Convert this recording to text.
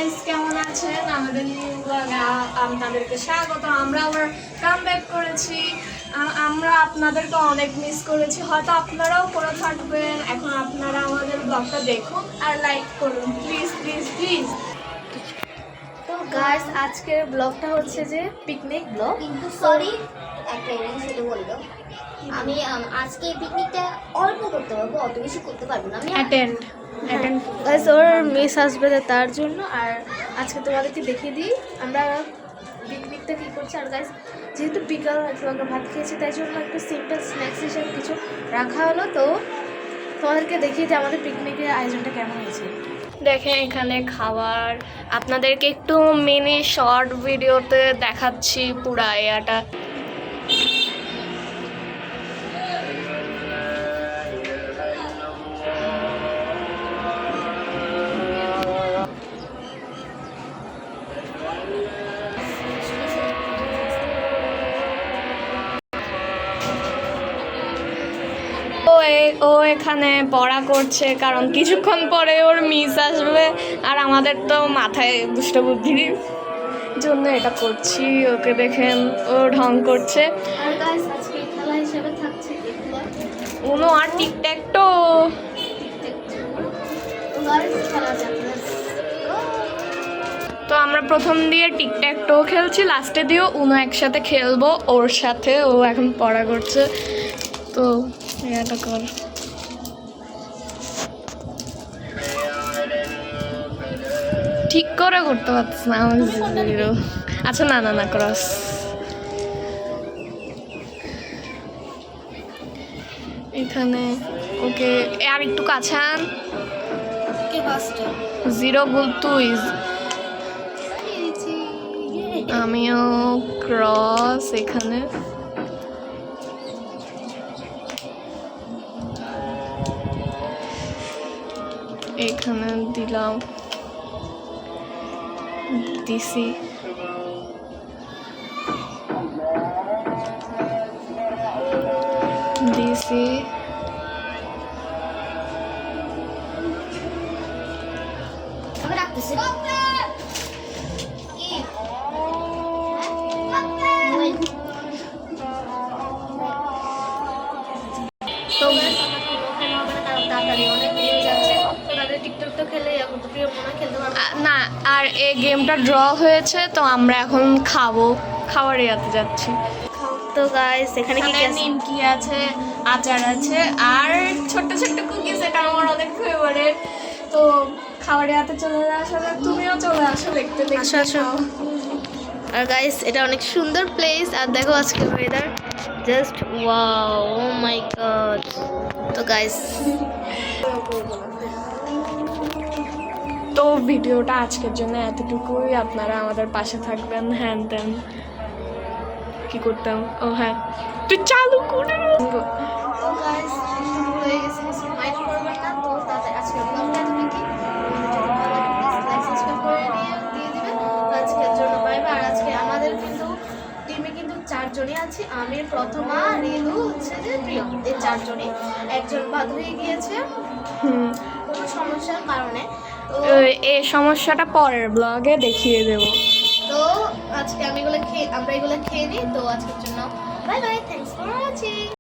Guys, কেমন আছেন? আমাদের নিউ ব্লগে আপনাদেরকে স্বাগত। আমরা আবার কামব্যাক করেছি। আমরা আপনাদেরকে অনেক মিস করেছি, হয়তো আপনারাও করে থাকবেন। এখন আপনারা আমাদের ব্লগটা দেখুন আর লাইক করুন, প্লিজ প্লিজ প্লিজ। তো গাইস, আজকের ব্লগটা হচ্ছে যে পিকনিক ব্লগ। কিন্তু সরি, একটা জিনিস সেটা বললো, আমি আজকে পিকনিকটা অল্প করতে পারবো, অত বেশি করতে পারবো না। আমি অ্যাটেন্ড গাইস, ওর মিস আসবে তার জন্য। আর আজকে তোমাদেরকে দেখিয়ে দিই আমরা পিকনিকটা কী করছি। আর গাইস, যেহেতু বিকাল একটু আগে ভাত খেয়েছি, তাই জন্য একটু সিম্পল স্ন্যাক্স হিসেবে কিছু রাখা হলো। তো তোমাদেরকে দেখিয়ে দিই আমাদের পিকনিকের আয়োজনটা কেমন হয়েছে। দেখেন এখানে খাবার, আপনাদেরকে একটু মিনি শর্ট ভিডিওতে দেখাচ্ছি পুরা এয়াটা। ও এখানে পড়া করছে, কারণ কিছুক্ষণ পরে ওর মিস আসবে। আর আমাদের তো মাথায় দুষ্ট বুদ্ধির জন্য এটা করছি। ওকে দেখেন, ও ঢং করছে। আর গাইস, আজকে খেলা হিসেবে থাকছে উনো আর টিকট্যাক তো। তো আমরা প্রথম দিয়ে টিকট্যাক টো খেলছি, লাস্টে দিয়েও উনো একসাথে খেলবো ওর সাথে। ও এখন পড়া করছে, তো এটা কর। ঠিক করে করতে পারছিস না আমার জিরো। আচ্ছা, না না না, ক্রস। এখানে ওকে আর একটু কাছে আন। জিরো বল তুই। আমিও ক্রস এখানে। এখানে দিলাম, দিছি। দিছি আমি রাখতেছি। তো না, আর এই গেমটা ড্র হয়েছে, তো আমরা এখন খাওয়ার ইয়াতে যাচ্ছি। তো গাইস, এখানে কি নিমকি আছে, আচার আছে, আর ছোট্ট ছোট্ট কুকিজ। এটা আমার অনেক ফেভারিট। তো খাবারের হাতে চলে আসলে তুমিও চলে আসো দেখতে দেখতে। আসো আসো। আর গাইস, এটা অনেক সুন্দর প্লেস। আর দেখো আজকে ওয়েদার জাস্ট ওয়াও, ও মাই গড। তো গাইস, তো ভিডিওটা আজকের জন্য এতটুকুই। আপনারা আমাদের পাশে থাকবেন। হ্যান ত্যান কি করতাম, ও হ্যাঁ, তুই চালু করে। তো গাইস, হয়ে গেছে, কিছু মাইন্ড করবেন না। তো তাদের আজকে ব্লগটা এতটুকুই। যদি ভালো লাগে প্লিজ লাইক সাবস্ক্রাইব করে দিয়ে দিবেন। তো আজকের জন্য বাই বাই। আর আজকে আমাদের কিন্তু টিমে কিন্তু 4 জনই আছি। আমি, প্রথমা, রিলু, হচ্ছে যে প্রিয়। এই 4 জনই। একজন বাদ হয়ে গিয়েছে কোনো সমস্যার কারণে। তো এই সমস্যাটা পরের ব্লগে দেখিয়ে দেব। তো আজকে আমরা এগুলো খেয়ে নিই। তো আজকের জন্য bye bye, thanks for watching.